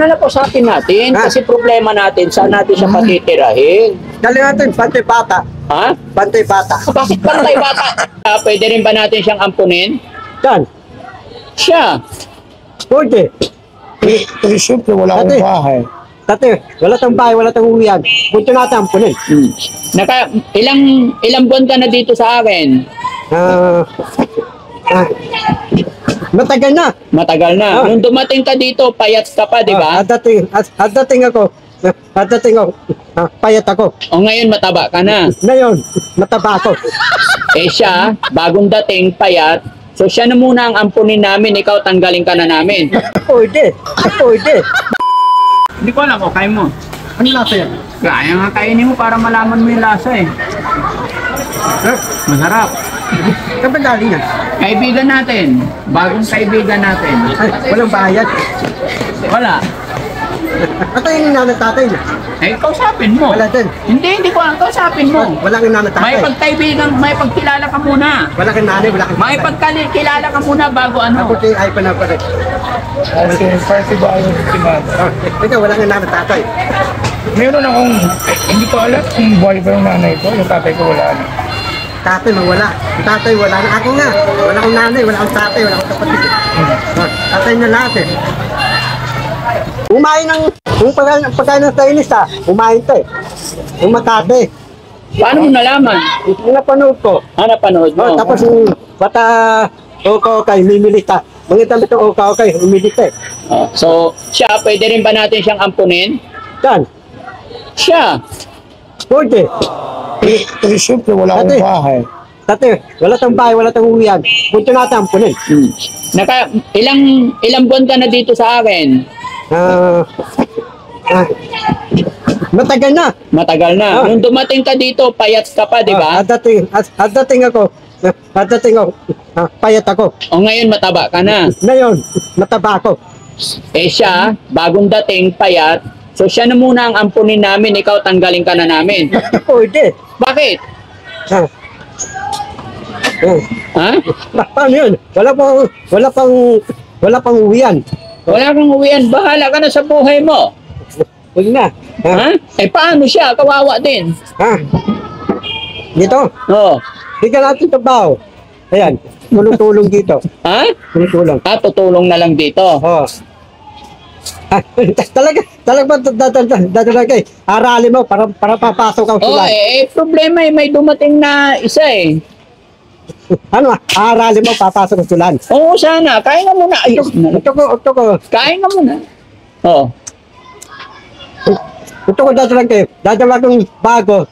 Nalapasakin natin Ha? kasi problema natin saan natin siya patitirahin. Dali natin, pantay bata. Ha? Pantay bata. Bakit pantay bata? Pwede rin ba natin siyang ampunin? Saan? Siya. Pwede. Kasi syempre wala akong Ate. bahay. Dati, wala tang bahay, wala tang uwian. Punta natin ampunin. Ilang buwan ka na dito sa akin? Ah, matagal na. Matagal na. Ah. Nung dumating ka dito, payat ka pa, di ba? At dating ako, payat ako. O ngayon, mataba ka na. Ngayon, mataba ako. Eh siya, bagong dating, payat. So siya na muna ang ampunin namin, ikaw tanggalin ka na namin. Pwede. Pwede. Hindi ko alam, okay mo. Ano lasa yan? Kaya nga kainin mo para malaman mo yung lasa eh. Masarap. Kapandali yan. Kaibigan natin. Bagong kaibigan natin. Ay, walang bayad. Wala. At yung nanay tatay niya. Eh, kausapin mo. Wala din. Hindi ko alam. Kausapin mo. Walang nanay May tatay. pagkaibigan, may pagkilala ka muna. Wala kang nanay, wala kang May pagkilala ka muna bago ano. Ako ay pa na pa rin. Kasi party ba yung timada? Ikaw, wala kang nanay tatay. Meron akong, hindi ko alam kung buhay pa yung nanay ko. Yung tatay ko wala na. Tatay mawala. Tatay wala na. Ako nga. Wala akong nanay, wala akong tatay, wala akong kapatid. Tatay na lahat eh. Umain ng pagkain ng Chinese ha. Umain to eh. Yung Makati. Paano mo nalaman? Yung napanood ko. Napanood mo? Tapos yung bata okay, mimili ka. Mga damit ng okay, umili ka eh. So, siya, pwede rin ba natin siyang ampunin? Saan? Siya. Pwede. Kasi syempre wala akong Ate. bahay. Dati, wala tang bahay, wala tang uwian. Punta natin ampunin. Ilang buwan ka na dito sa akin? Ah, matagal na. Matagal na. Ah. Nung dumating ka dito, payat ka pa, di ba? At dating ako, payat ako. O ngayon, mataba ka na. Ngayon, mataba ako. Eh siya, bagong dating, payat. So siya na muna ang ampunin namin, ikaw tanggalin ka na namin. Pwede. Bakit? Ah. Ha? Paano yun? Wala pang uwian. Wala kang uwian, bahala ka na sa buhay mo. Huwag na. Ha? Eh paano siya? Kawawa din. Ha? Dito, Oh. bigyan natin trabaho. Ayan, tulong dito. Ha? Tulong. Tutulong na lang dito. Oh. Talaga dadalagay. Aralin mo para papasok ka Oh, sila. problema may dumating na isa eh. Ano, aralin mo papasok ka sila. Oo, sana. Kain ka muna. Ayos na. Ito ko, Kain ka muna. Oh. dadala kong bago,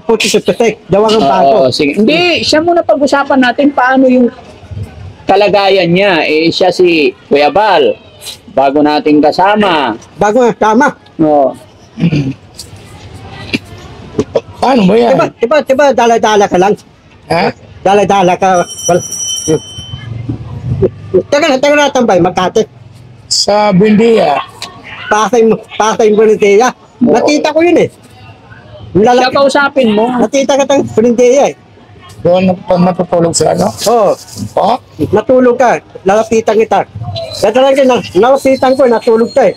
puti sa petek, dawa kong bago. Oo, sige. Hindi, siya muna pag-usapan natin paano yung kalagayan niya. Eh, siya si Kuya Bal. Bago nating kasama. Bago nga, tama. Oh. Paano ba yan? Diba, dala-dala ka lang. Ha? Dala-dala ka. Taga na tambay, Makati. Sa Buendia. Pasay mo ni Tia. Nakita ko yun eh. Siya kausapin mo. Nakita ka tang Buendia eh. Doon natutulog sa ano? Oo, Oh? natulog ka. Lalapitan kita. Talaga, nalapitan ko, natulog ka eh.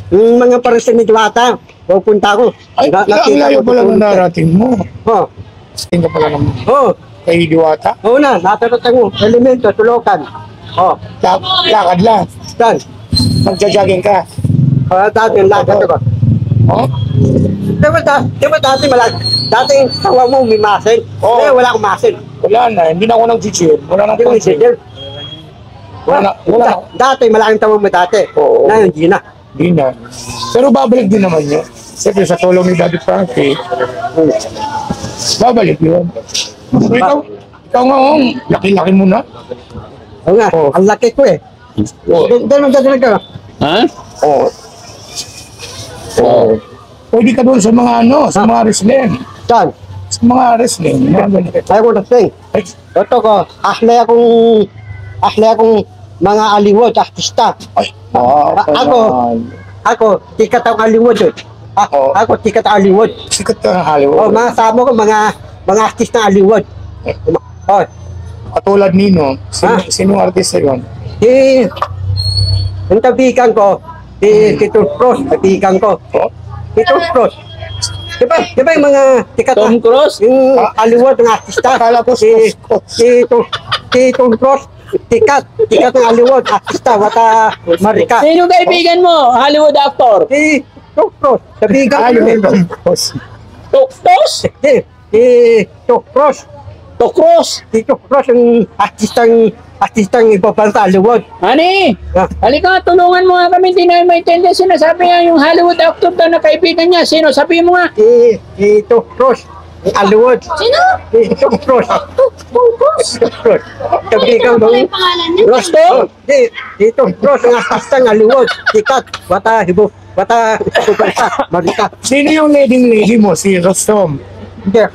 Yung mga parasin ni Diwata, pupunta ko. Ay, ang layo pala ng narating mo. Oo. Tingin ka pala ng Oo. kay Diwata. Oo na, natatang mo. Elemento, tulokan. Oo. Lakad lang. Saan? Magja-jogging ka. Dati yung lakad ako. Oh? Diba dati dati yung tawa mo may masin. Oo. Ngayon wala akong masin. Wala na. Hindi na ako nag-gym. Wala na Hindi ko akong gym. isidil. Wala. Dati malaking tawa mo dati. Oo. Ngayon hindi na. Hindi na. Pero babalik din naman yun. Siyempre sa tulong ni Daddy Frankie, babalik yun. So, ikaw nga, laki-laki mo na. Oo nga, Oo. ang laki ko eh. Oo. Dahil magdadalag ka. Ha? Oo. Oo. Pwede ka doon sa mga ano, sa mga wrestling. Saan? Sa mga wrestling. Mga ganito. Ayaw ko na sing. Ay, Ito ko, ahlay akong mga aliwod, artista. ay. Ako, tikat ang aliwod eh. Oo. Ako, tikat ang aliwod. Sikat ka ng Oh, Hollywood. mga samo ko, mga artista ng aliwod. Oh, Katulad nino. Ah. Sinong artista yun? yung tabikan ko, Tito Cross, kaibigan ko. Tito Cross. Di ba yung mga tikat Tom Cruise? yung Hollywood ng artista? Akala ko Tito Cross, tikat ng Hollywood artista, wata Marika. Sino kaibigan mo? Hollywood actor? Tito Cross, kaibigan ko Ayaw yun. yung Tuktos? Tito Cross. Tukros? Tito Cross yung artistang ibabang sa Hollywood. Ani? Ah. Halika, tulungan mo nga kami. Hindi namin maintindihan. Sinasabi niya yung Hollywood actor daw na kaibigan niya. Sino? Sabihin mo nga. Tito Cross, Hollywood. Sino? Tito Cross. Tito Cross. Kaibigan Ano ko. pala yung pangalan niya? Rosto? Tito Cross ang artistang Hollywood. Tikat, wata superstar, Marika. Sino yung leading lady mo? Si Rostom. Hindi.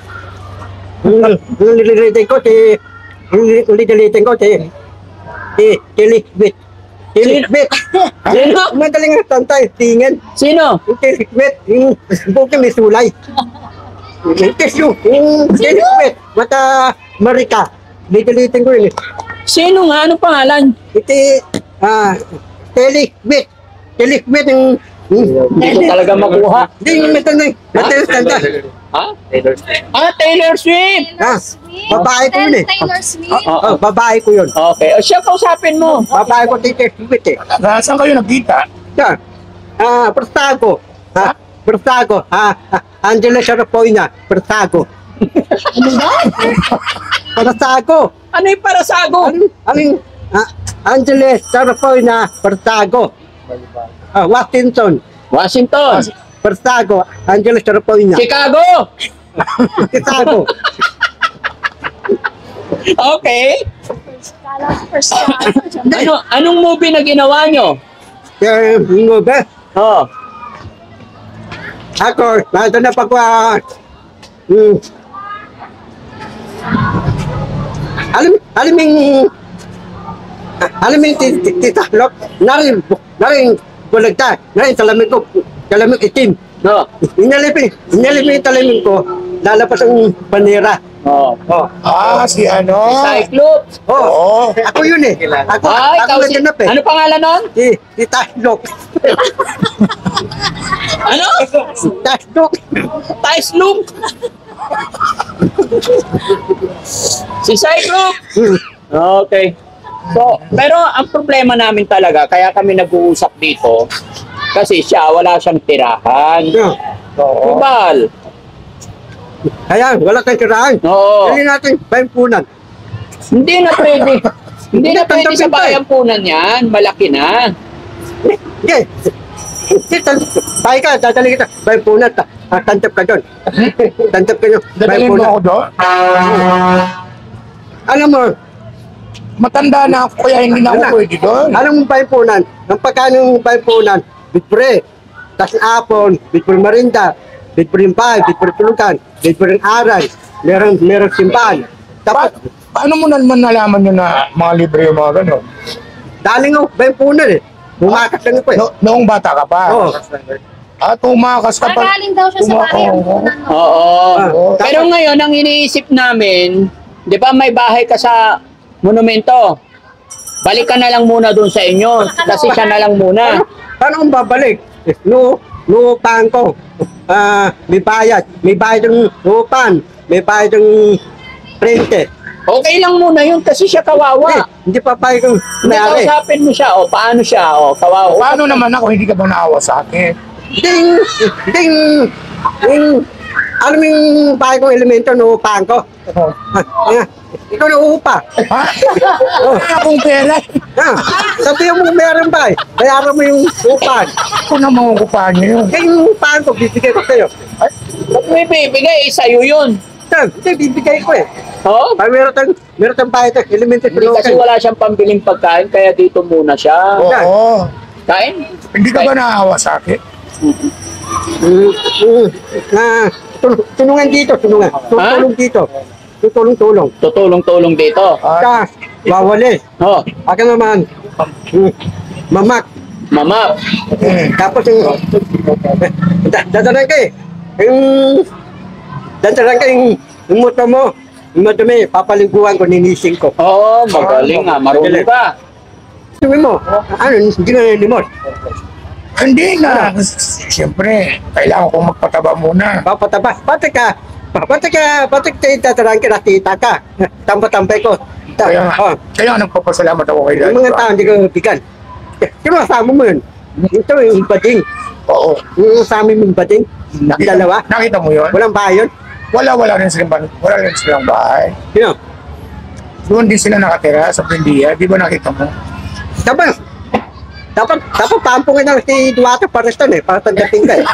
Yung nililitin ko, Tilikbit. Tilikbit. Sino? Madaling ang tantay, tingin. Sino? Yung tilikbit, yung buking may sulay. Yung tissue, yung tilikbit. Mata Marika. Nililitin ko yun. Sino nga? Anong pangalan? Tilikbit. Tilikbit yung... Hindi ko talaga makuha. Hindi, yung matanda. Matanda. Ha? Taylor Swift! Babae ko yun eh. Taylor Swift. Babae ko yun. Okay. O siya, kausapin mo. Babae ko tilikbit eh. Saan kayo nagkita? Yan. Persago. Persago. Angela Sharapoyna. Persago. Persago. Ano yung parasago? Angela Sharapoyna. Persago. Washington. Washington. Persago. Angela Sharapoyna. Chicago. Persago. Okay. Kala ko first Anong movie na ginawa nyo? Yung ba? Oh. Ako, nandun na pag... Alaming titahlok, narin bulagta, narin salamin ko, salamin itim. No. Inalipin yung talamin ko, lalabas ang banera. Oh. Si ano? Cyclops. Oo. Ako yun eh. Ako Ikaw si... naganap eh. Ano pangalan nun? Titahlok. Ano? Tahlok. Taisloop. Si Cyclops. Okay. So, pero ang problema namin talaga, kaya kami nag-uusap dito, kasi siya, wala siyang tirahan. Oo. Kubal. Kaya, wala kang tirahan. Oo. Dali natin, bayampunan. Hindi na pwede. Hindi na pwede Tantapin sa pa eh. bayampunan yan. Malaki na. Hindi. Bahay ka, dadali kita. Bayampunan, tantap ka doon. Tantap ka doon. Dadalhin mo ako doon? Alam mo, Matanda na ako kaya hindi na ako pwede doon. alam mo bayampunan, ang pagkano yung bayampunan, bitbre, tas apon, bitbre marinda, bitbre yung bahay, bitbre tulugan, bitbre yung aral, merong simbahan. Tapos, Paano mo naman nalaman nyo na mga libre yung mga gano'n? daling ako, bayampunan eh. Bumakas lang ako eh. Noong bata ka pa? Oo. Tumakas ka pa. Magaling daw siya sa bahay. Oo. Pero ngayon, ang iniisip namin, di ba may bahay ka sa monumento? Balik ka na lang muna doon sa inyo. Kasi siya na lang muna. Paano kung babalik? Lupahan ko. May bayad. May bayad ng lupan. May bayad ng rente. Okay lang muna yun kasi siya kawawa. Hindi pa payag kung Hindi, mayari. kausapin mo siya. O, paano siya? O, kawawa. Paano naman ako hindi ka ba naawa sa akin? Ding! Alam mo yung bahay kong elemento, nuupahan ko. Ikaw na uupa. Ha? Wala akong pera. Sabihin mo meron ba eh. Bayaran mo yung upahan. Ako na makukupahan niyo yun. Yung upahan ko, bibigay ko sa'yo. Ba't may bibigay? Sa'yo yun. Hindi, bibigay ko eh. Oh? Meron tayong bahay ito, elemento Hindi kasi wala siyang pambiling pagkain, kaya dito muna siya. Oo. Kain? Hindi ka ba naawa sa akin? Tulungan dito, tulungan. Tutulong dito. Tutulong-tulong. Tutulong-tulong dito. Ka, wawali. Oh, Aka naman, mamak. mama. Tapos yung, dadalan ka eh. Dadalan ka yung moto mo. Yung moto mo, papaliguan ko, ninising ko. Oo, magaling nga. Marunong ka. Sabi mo, ano, hindi ka nalimot. Hindi na. Siyempre, kailangan kong magpataba muna. Papataba. Pati tayo tatarang kinakita ka. Tampa-tampay ko. Kaya nagpapasalamat ako kay Yung mga tao hindi ko bigan. Sino kasama mo yun? Ito yung bading. Oo. Yung kasama yung bading. Dalawa. Nakita mo yun? Walang bahay yun. Wala rin silang bahay. Sino? Doon din sila nakatira sa Pindia. Di ba nakita mo? Dapat pampungin na si Duwata para sa para tanggapin ka eh.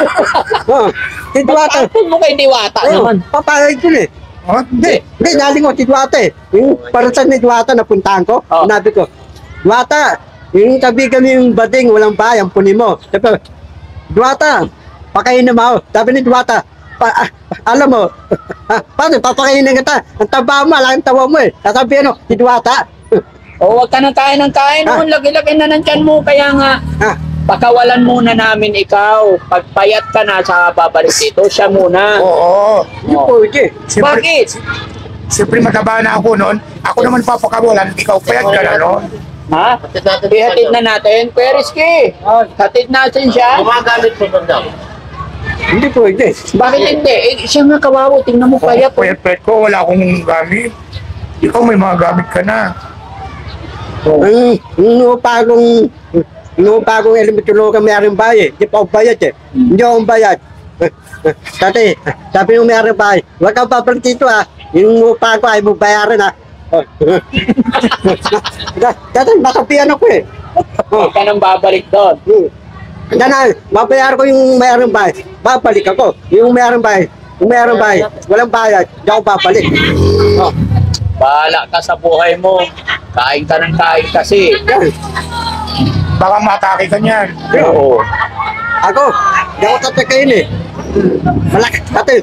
Si Duwata. Pagpapun mo kay Diwata naman. Papayag yun eh. Oh, Hindi, naling ko si Duwata eh. Yung para sa ni Duwata napuntahan ko, Oh. sinabi ko, Duwata, yung tabi kami yung bading, walang bahay, ang punin mo. Sabi ko, Duwata, pakainin mo ako. Sabi ni Duwata, alam mo, paano, papakainin kita. Ang taba mo, alang tawa mo eh. Sasabihin mo, si Duwata. O wag ka nang kain ng kain noon. Lagi-lagi na ng tiyan mo. Kaya nga, Ah, pakawalan muna namin ikaw. Pagpayat ka na sa babalik dito, siya muna. Oo. hindi Oh. pwede. Bakit? Siyempre mataba na ako noon. Ako naman papakawalan. Ikaw payag ka na noon. Ha? Ihatid na natin. Kuya Rizky, hatid natin siya. Hindi pwede. Bakit hindi? Eh, siya nga kawawa. Tingnan mo payat. Payat ko. Wala akong gamit. Ikaw may mga gamit ka na. Nung bagong elementary ka mayroong bayad, di pa ako bayad eh. Hindi ako bayad. Dati, sabi nung mayroong bayad, huwag kang babalik dito ah. Yung upa ko ay mo bayaran ah. Dati, nakapian ako eh. Huwag ka nang babalik doon. Dana, babayar ko yung mayroong bayad. Babalik ako. Yung mayroong bayad, walang bayad, di ako babalik. Bahala ka sa buhay mo. Kain ka ng kain kasi. Baka matake ka niyan. Oo. Ako, di ako tatakain eh.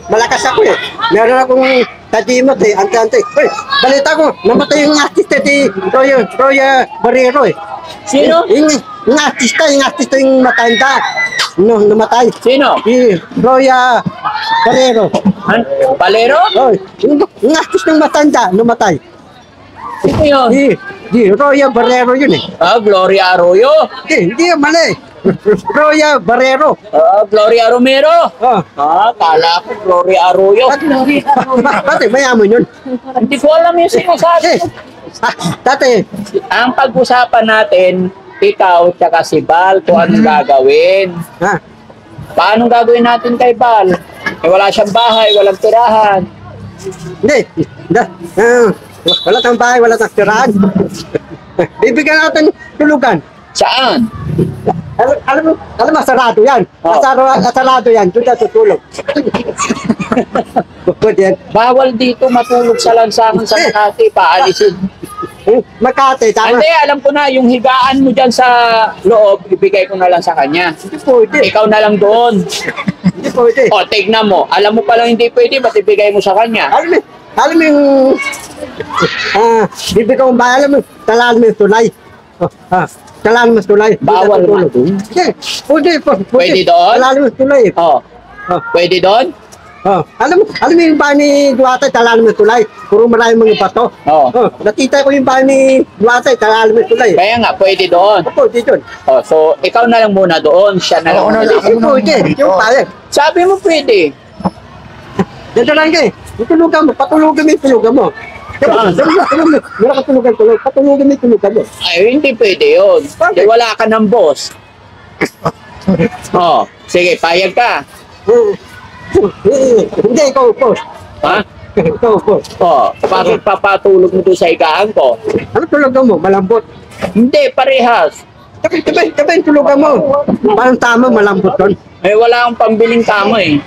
Malakas ako eh. Meron akong tadimot eh, ante-ante. Uy, balita ko, namatay yung artista si Roya Barrero eh. Sino? Yung artista yung matanda. No, namatay. Sino? Si Roya Barrero. Balero? Oy, yung artista yung matanda, namatay. Sino yun? Si Roya Barrero yun eh. Gloria Arroyo? Hindi yung mali. Roya Barrero. Gloria Romero? Oh. Kala ko Gloria Arroyo. Pati, mayaman yun. Hindi ko alam yung sinasabi. Dati, Ang pag-usapan natin, ikaw tsaka si Bal, kung anong gagawin. ha? Paano gagawin natin kay Bal? Eh, wala siyang bahay, walang tirahan. Hindi. Wala kang bahay, wala kang tirahan. Bibigyan natin tulugan. Saan? Alam mo, sarado yan. Oh. Sarado yan, doon na tutulog. Pwede yan. Bawal dito matulog sa lansangan sa Makati, paalisin. Makati, tama. Hindi, alam ko na, yung higaan mo dyan sa loob, ibigay ko na lang sa kanya. Hindi pwede. Ikaw na lang doon. Hindi pwede. O, tignan mo. Alam mo palang hindi pwede, ba't ibigay mo sa kanya? Alam mo yung... bibigyan mo ba? Alam mo, talaan mo yung tulay. Talaan mo yung tulay. Bawal Doon na man. tutulog. Hindi, pwede. Pwede doon? Talaan mo yung tulay. O, pwede doon? Alam mo yung bahay ni Duwata, talaan mo yung tulay. Puro maraming mga bato. Nakita ko yung bahay ni Duwata, talaan mo yung tulay. Kaya nga, pwede doon. Opo, dito. O, so, ikaw na lang muna doon, siya na lang. Ako na muna lang. dito. Pwede, yung payag. Sabi mo pwede. Dito lang kayo. Itulugan mo, patulugan mo yung tulugan mo. Saan? Meron ka tulugan, patulugan mo yung tulugan mo. Ay, hindi pwede yun. Di wala ka ng boss. O, sige, payag ka. Hindi, ikaw po. Ha? Ikaw po. O, bakit papatulog mo doon sa higaan ko? Ano tulugan mo? Malambot. Hindi, parehas. Tabi yung tulugan mo. Parang tama, malambot doon. Eh, wala akong pambiling kama eh.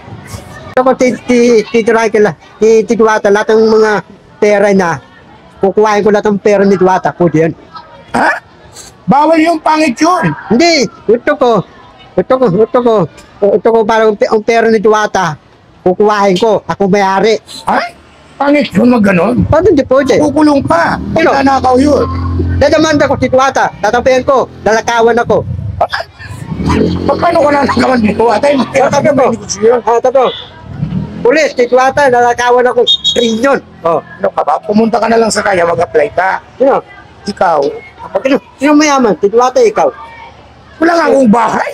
Ako, titirahin ka lang. Tituwata, lahat ng mga pera na, kukuhain ko lahat ng pera ni Duwata. Pwede yan. Ha? Bawal yung pangit yun. Hindi, ito ko parang ang pera ni Duwata. Kukuhain ko, ako may-ari. Ay? Pangit yun mag ganon. Paano hindi pwede? Kukulong ka. Sino? Nanakaw yun. Dadamanda ko si Duwata, tatapihan ko, lalakawan ako. Paano ka nanakawan dito? Atay, Sabi mo, tato. Pulis, si Duwata, lalakawan ako. Trilyon. Ano ka ba? Pumunta ka na lang sa kaya, mag-apply ka. Sino? Ikaw. Sino mayaman? Si Duwata, ikaw. Wala nga akong bahay.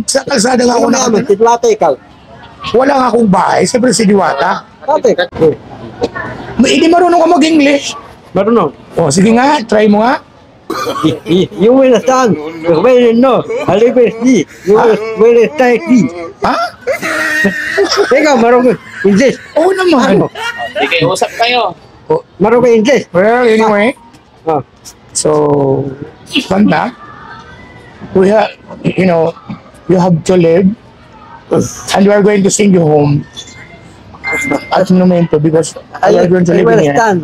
Sa kalsada nga ako Ano naman, nakatira. si Diwata ikaw. Wala nga akong bahay, siyempre si Diwata. Ate, Hindi marunong ka mag-English. marunong. O, sige nga, try mo nga. You will stand. You will know. Liberty. You will study. Ha? Ikaw, marunong English. Oo naman. Sige, usap kayo. Marunong English. Well, anyway, Oh. so, banda, we have, you know, you have to live, and we are going to send you home at the momento because we are going to I live will in here. stand.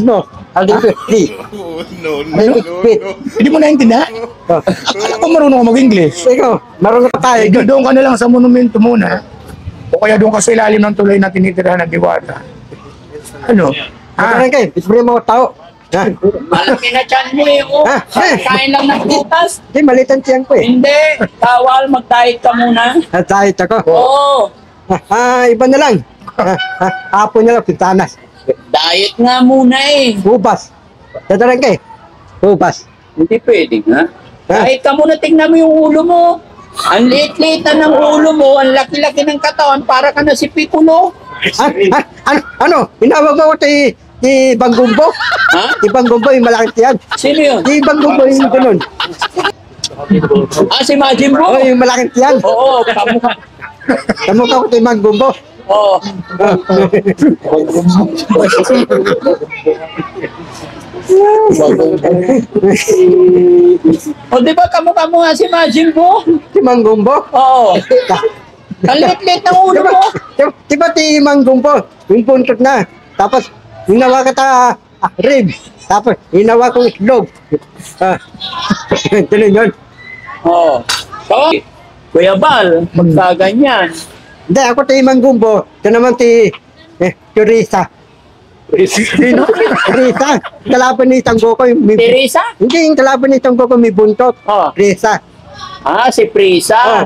No. Liberty. Hindi mo naintindihan? Oh. Akala ko marunong ka mag-English. Ikaw, marunong ka tayo. Eh, doon ka na lang sa monumento muna. O kaya doon ka sa ilalim ng tulay na tinitirahan ng Diwata. Ano? Marunong kayo. Isipin mo tao. Ha? Malaki na tiyan mo eh. Oh. Ah, Kain lang ng butas. Hindi, malitan siyang ko eh. Hindi. Bawal, mag-diet ka muna. Diet ako. Oo. Iba na lang. Hapon na lang, pintanas. Diet nga muna eh. Bubas. Dadalang kayo. Bubas. Hindi pwede nga. Diet ka muna, tingnan mo yung ulo mo. Ang liit-liit na ng ulo mo, ang laki-laki ng katawan, para ka na si Piccolo. Ano? Inawag ako si Banggumbo. Ha? Si Banggumbo yung malaking tiyan. Sino yun? Si Banggumbo yung ganun. Si Majin Buu? Oh, yung malaking tiyan. Oo, kamukha. Kamukha ko si Banggumbo. Oo. O di ba kamukha mo nga si Majin Buu? Si Banggumbo. Oo. Ang liit-liit ng ulo mo. Diba si Banggumbo? Yung puntot na. Tapos, hinawa kita ribs. Tapos, hinawa kong itlog. Ganun yun. Oo. So, Kuya Bal, magkaganyan. Hindi, ako si Manggumbo. Ito naman si Teresa. Sino? Teresa. Kalaban ni Tanggoko. Teresa? Hindi, yung kalaban ni Tanggoko may buntot. Oh. Teresa. Ah, si Prisa. Oh.